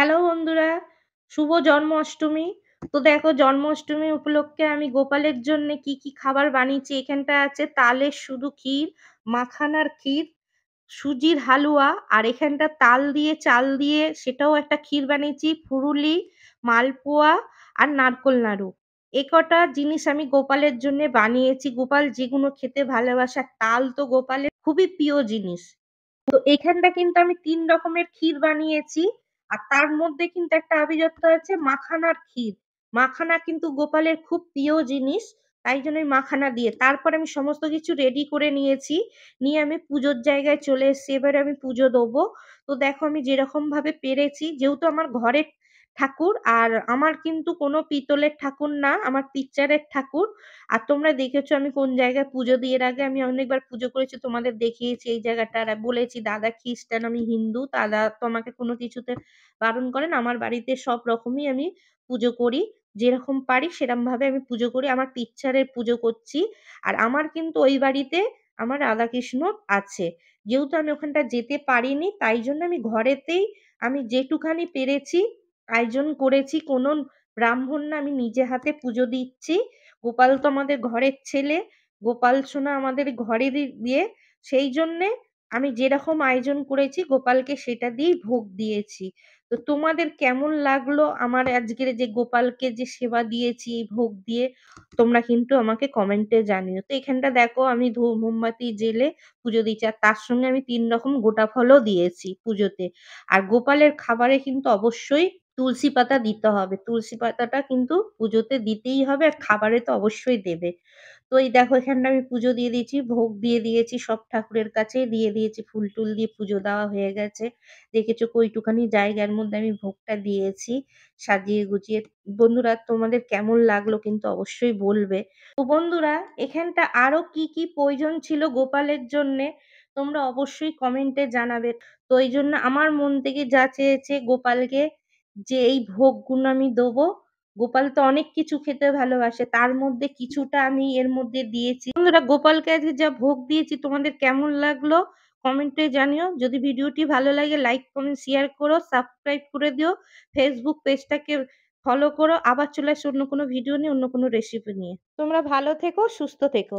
Hello বন্ধুরা, শুভ জন্মাষ্টমী। তো দেখো জন্মাষ্টমী উপলক্ষে আমি গোপালের জন্যে কি খাবার বানিয়েছি। এখানটায় আছে তালের শুধু ক্ষীর, মাখানার ক্ষীর, সুজির হালুয়া, আর এখানটা তাল দিয়ে চাল দিয়ে সেটাও একটা ক্ষীর বানিয়েছি, ফুরুলি, মালপোয়া আর নারকোল নাড়ু। এ কটা জিনিস আমি গোপালের জন্যে বানিয়েছি। গোপাল যেগুলো খেতে ভালোবাসে, আর তাল তো গোপালের খুবই প্রিয় জিনিস। তো এখানটা কিন্তু আমি ৩ রকমের ক্ষীর বানিয়েছি। আর তার মধ্যে কিন্তু একটা আভিজাত্য আছে মাখানার ক্ষীর। মাখানা কিন্তু গোপালের খুব প্রিয় জিনিস। তাই জন্য আমি মাখানা দিয়ে তারপর আমি সমস্ত কিছু রেডি করে নিয়েছি। নিয়ে আমি পুজোর জায়গায় চলে এসেছি। এবারে আমি পুজো দেবো। তো দেখো আমি যেরকম ভাবে পেরেছি, যেহেতু আমার ঘরের ঠাকুর, আর আমার কিন্তু কোনো পিতলের ঠাকুর না, আমার পিচ্চারের ঠাকুর। আর তোমরা দেখেছো আমি কোন জায়গায় পুজো দিয়ে, এর আগে আমি অনেকবার পুজো করেছি, তোমাদের দেখিয়েছি এই জায়গাটা। আর বলেছি দাদা খ্রিস্টান, আমি হিন্দু, দাদা তো আমাকে কোনো কিছুতে বারণ করেন। আমার বাড়িতে সব রকমই আমি পুজো করি, যেরকম পারি সেরকম ভাবে আমি পুজো করি। আমার পিচ্চারের পুজো করছি। আর আমার কিন্তু ওই বাড়িতে আমার রাধাকৃষ্ণ আছে। যেহেতু আমি ওখানটা যেতে পারিনি, তাই জন্য আমি ঘরেতেই আমি যেটুখানি পেরেছি আয়োজন করেছি। কোনো ব্রাহ্মণ না, আমি নিজে হাতে পুজো দিচ্ছি। গোপাল তো আমাদের ঘরের ছেলে, গোপাল সোনা আমাদের ঘরেরই বিয়ে। সেই জন্যে আমি যেরকম আয়োজন করেছি গোপালকে সেটা দিয়েই ভোগ দিয়েছি। তো তোমাদের কেমন লাগলো আমার আজকের যে গোপালকে যে সেবা দিয়েছি এই ভোগ দিয়ে, তোমরা কিন্তু আমাকে কমেন্টে জানিও। তো এখানটা দেখো আমি ধূপ মোমবাতি জেলে পুজো দিচ্ছি, আর তার সঙ্গে আমি ৩ রকম গোটা ফলও দিয়েছি পুজোতে। আর গোপালের খাবারে কিন্তু অবশ্যই তুলসী পাতা দিতে হবে। তুলসী পাতাটা কিন্তু পুজোতে দিতেই হবে, আর খাবারে তো অবশ্যই দেবে। তো এই দেখো এখানটা আমি পুজো দিয়ে দিয়েছি, ভোগ দিয়ে দিয়েছি, সব ঠাকুরের কাছে দিয়ে দিয়েছি, ফুল টুল দিয়ে পুজো দেওয়া হয়ে গেছে। দেখেছো কইটুখানি জায়গার মধ্যে আমি ভোগটা দিয়েছি সাজিয়ে গুছিয়ে। বন্ধুরা তোমাদের কেমন লাগলো কিন্তু অবশ্যই বলবে। তো বন্ধুরা এখানটা আরো কি প্রয়োজন ছিল গোপালের জন্যে তোমরা অবশ্যই কমেন্টে জানাবে। তো এই জন্য আমার মন থেকে যা চেয়েছে গোপালকে যে এই ভোগগুলো আমি দেবো। গোপাল তো অনেক কিছু খেতে ভালোবাসে, তার মধ্যে কিছুটা আমি এর মধ্যে দিয়েছি। বন্ধুরা গোপালকে আজকে যা ভোগ দিয়েছি তোমাদের কেমন লাগলো কমেন্টে জানিও। যদি ভিডিওটি ভালো লাগে লাইক কমেন্ট শেয়ার করো, সাবস্ক্রাইব করে দিও, ফেসবুক পেজটাকে ফলো করো। আবার চলে আসো অন্য কোনো ভিডিও নিয়ে, অন্য কোনো রেসিপি নিয়ে। তোমরা ভালো থেকো, সুস্থ থেকো।